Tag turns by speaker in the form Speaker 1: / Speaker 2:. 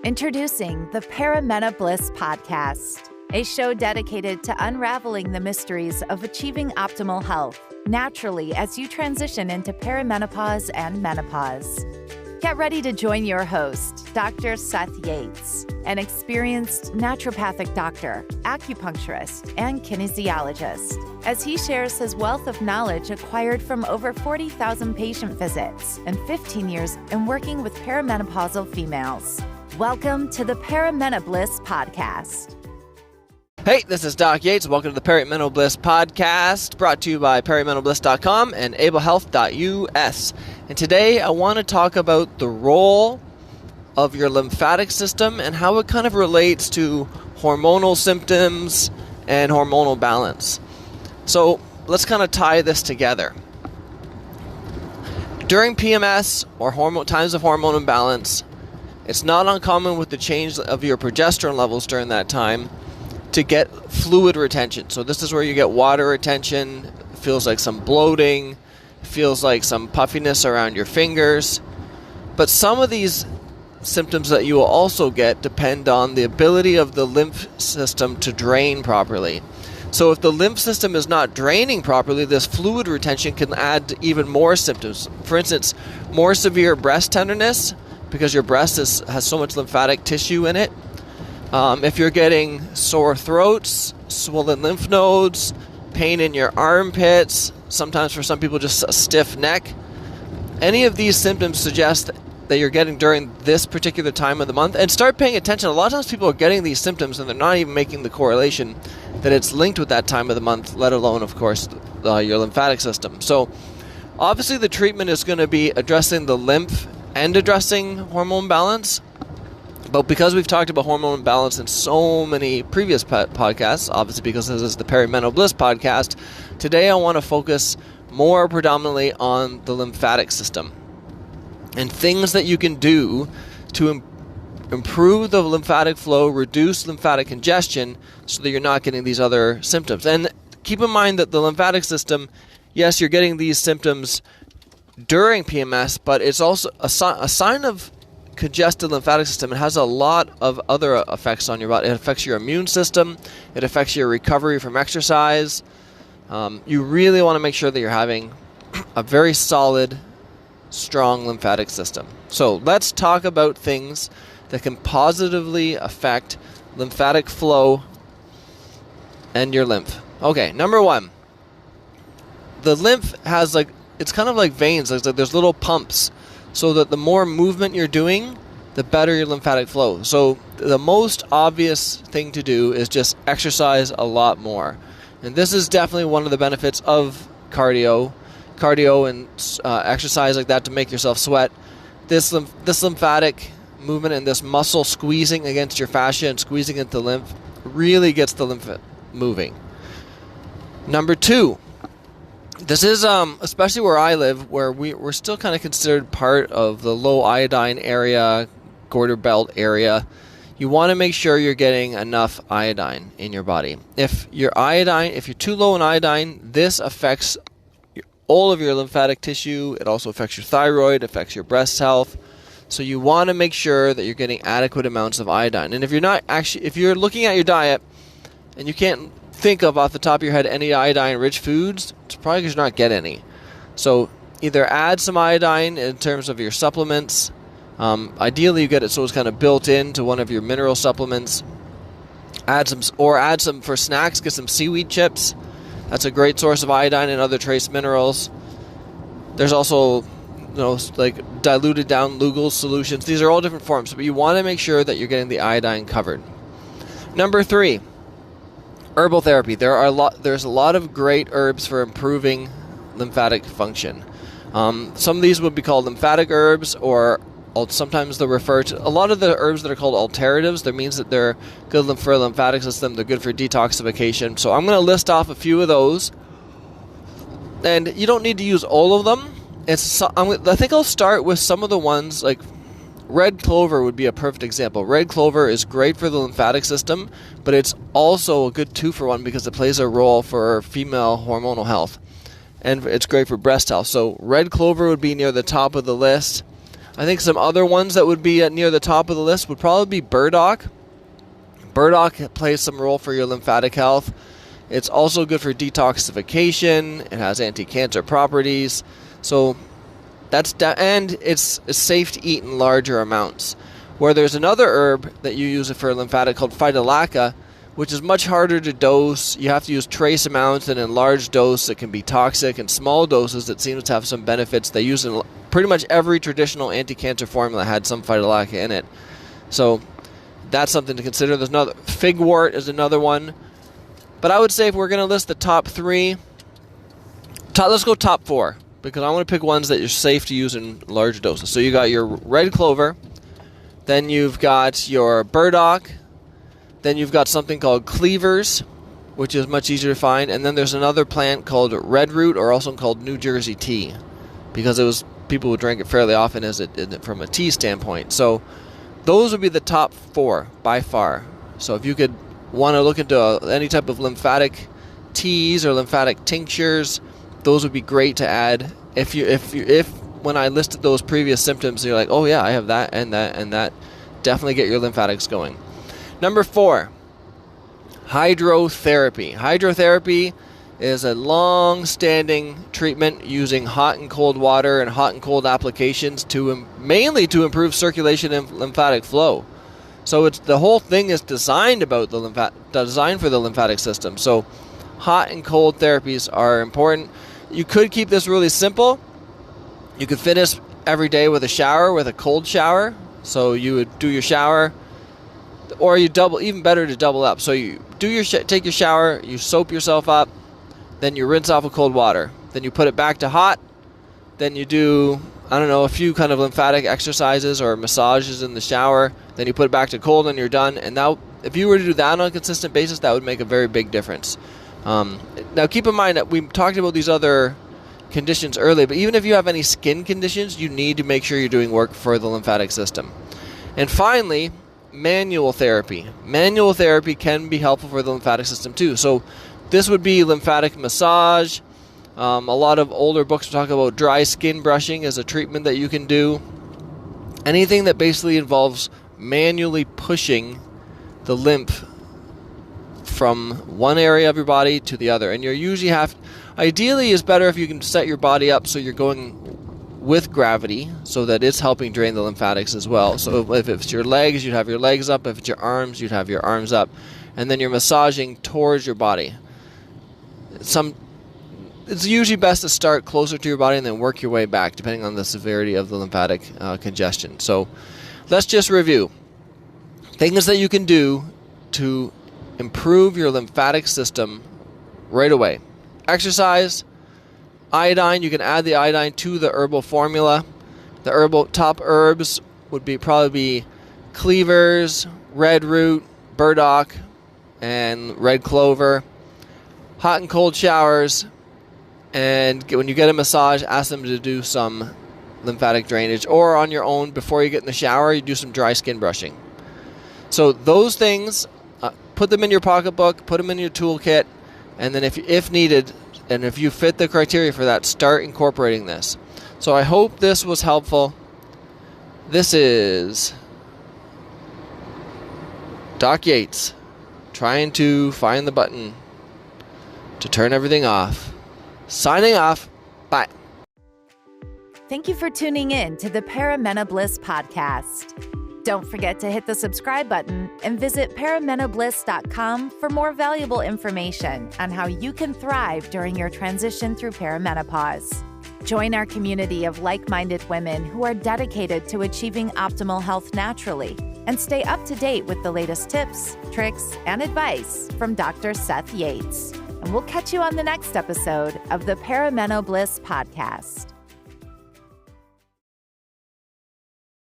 Speaker 1: Introducing the Paramena Bliss Podcast, a show dedicated to unraveling the mysteries of achieving optimal health naturally as you transition into perimenopause and menopause. Get ready to join your host, Dr. Seth Yates, an experienced naturopathic doctor, acupuncturist, and kinesiologist, as he shares his wealth of knowledge acquired from over 40,000 patient visits and 15 years in working with perimenopausal females. Welcome to the Paramena Bliss Podcast.
Speaker 2: Hey, this is Doc Yates. Welcome to the Paramena Bliss Podcast, brought to you by PerimentalBliss.com and ablehealth.us. And today I want to talk about the role of your lymphatic system and how it kind of relates to hormonal symptoms and hormonal balance. So let's kind of tie this together. During PMS or times of hormone imbalance, it's not uncommon with the change of your progesterone levels during that time to get fluid retention. So this is where you get water retention, feels like some bloating, feels like some puffiness around your fingers. But some of these symptoms that you will also get depend on the ability of the lymph system to drain properly. So if the lymph system is not draining properly, this fluid retention can add even more symptoms. For instance, more severe breast tenderness, because your breast has so much lymphatic tissue in it. If you're getting sore throats, swollen lymph nodes, pain in your armpits, sometimes for some people just a stiff neck, any of these symptoms suggest that you're getting during this particular time of the month. And start paying attention. A lot of times people are getting these symptoms and they're not even making the correlation that it's linked with that time of the month, let alone, of course, your lymphatic system. So obviously the treatment is going to be addressing the lymph and addressing hormone balance. But because we've talked about hormone balance in so many previous podcasts, obviously because this is the Paramena Bliss Podcast, today I want to focus more predominantly on the lymphatic system and things that you can do to improve the lymphatic flow, reduce lymphatic congestion so that you're not getting these other symptoms. And keep in mind that the lymphatic system, yes, you're getting these symptoms during PMS, but it's also a sign of congested lymphatic system. It has a lot of other effects on your body. It affects your immune system. It affects your recovery from exercise. You really want to make sure that you're having a very solid, strong lymphatic system. So let's talk about things that can positively affect lymphatic flow and your lymph. Okay, number one, the lymph has it's kind of like veins. There's little pumps, so that the more movement you're doing, the better your lymphatic flow. So the most obvious thing to do is just exercise a lot more. And this is definitely one of the benefits of cardio and exercise like that to make yourself sweat. This lymphatic movement and this muscle squeezing against your fascia and squeezing into the lymph really gets the lymph moving. Number two, this is especially where I live, where we're still kind of considered part of the low iodine area, Goiter belt area. You want to make sure you're getting enough iodine in your body. If you're too low in iodine, this affects all of your lymphatic tissue. It also affects your thyroid, affects your breast health. So you want to make sure that you're getting adequate amounts of iodine. And if you're looking at your diet and you can't think of off the top of your head any iodine-rich foods, it's probably because you're not getting any. So either add some iodine in terms of your supplements. Ideally, you get it so it's kind of built into one of your mineral supplements. Add some for snacks. Get some seaweed chips. That's a great source of iodine and other trace minerals. There's also, like diluted down Lugol's solutions. These are all different forms, but you want to make sure that you're getting the iodine covered. Number three, herbal therapy. There's a lot of great herbs for improving lymphatic function. Some of these would be called lymphatic herbs, or sometimes they're referred to. A lot of the herbs that are called alternatives, that means that they're good for the lymphatic system. They're good for detoxification. So I'm going to list off a few of those, and you don't need to use all of them. I think I'll start with some of the ones like red clover would be a perfect example. Red clover is great for the lymphatic system, but it's also a good 2-for-1 because it plays a role for female hormonal health. And it's great for breast health. So red clover would be near the top of the list. I think some other ones that would be near the top of the list would probably be burdock. Burdock plays some role for your lymphatic health. It's also good for detoxification. It has anti-cancer properties. So and it's safe to eat in larger amounts. Where there's another herb that you use for lymphatic called phytolacca, which is much harder to dose. You have to use trace amounts, and in large dose it can be toxic. In small doses it seems to have some benefits. They use in pretty much every traditional anti-cancer formula had some phytolacca in it. So that's something to consider. There's another, figwort is another one. But I would say if we're going to list the top three, let's go top four, because I want to pick ones that you're safe to use in large doses. So you got your red clover, then you've got your burdock, then you've got something called cleavers, which is much easier to find, and then there's another plant called red root, or also called New Jersey tea, because people would drink it fairly often from a tea standpoint. So those would be the top four by far. So if you could want to look into any type of lymphatic teas or lymphatic tinctures, those would be great to add. If when I listed those previous symptoms, you're like, oh yeah, I have that and that and that, definitely get your lymphatics going. Number 4, hydrotherapy. Hydrotherapy is a long-standing treatment using hot and cold water and hot and cold applications mainly to improve circulation and lymphatic flow. So the whole thing is designed for the lymphatic system. So hot and cold therapies are important. You could keep this really simple. You could finish every day with a cold shower. So you would do your shower, or even better to double up. So you take your shower, you soap yourself up, then you rinse off with cold water. Then you put it back to hot. Then you do, a few kind of lymphatic exercises or massages in the shower. Then you put it back to cold and you're done. And now, if you were to do that on a consistent basis, that would make a very big difference. Now, keep in mind that we talked about these other conditions earlier, but even if you have any skin conditions, you need to make sure you're doing work for the lymphatic system. And finally, manual therapy. Manual therapy can be helpful for the lymphatic system too. So this would be lymphatic massage. A lot of older books talk about dry skin brushing as a treatment that you can do. Anything that basically involves manually pushing the lymph from one area of your body to the other. And ideally it's better if you can set your body up so you're going with gravity, so that it's helping drain the lymphatics as well. So if it's your legs, you'd have your legs up. If it's your arms, you'd have your arms up. And then you're massaging towards your body. It's usually best to start closer to your body and then work your way back, depending on the severity of the lymphatic congestion. So let's just review. Things that you can do to improve your lymphatic system right away. Exercise. Iodine, you can add the iodine to the herbal formula. The top herbs would probably be cleavers, red root, burdock, and red clover. Hot and cold showers, and when you get a massage, ask them to do some lymphatic drainage, or on your own, before you get in the shower, you do some dry skin brushing. So those things, put them in your pocketbook, put them in your toolkit, and then if needed, and if you fit the criteria for that, start incorporating this. So I hope this was helpful. This is Doc Yates trying to find the button to turn everything off. Signing off. Bye.
Speaker 1: Thank you for tuning in to the Paramena Bliss podcast. Don't forget to hit the subscribe button and visit paramenobliss.com for more valuable information on how you can thrive during your transition through perimenopause. Join our community of like-minded women who are dedicated to achieving optimal health naturally, and stay up to date with the latest tips, tricks, and advice from Dr. Seth Yates. And we'll catch you on the next episode of the Paramena Bliss podcast.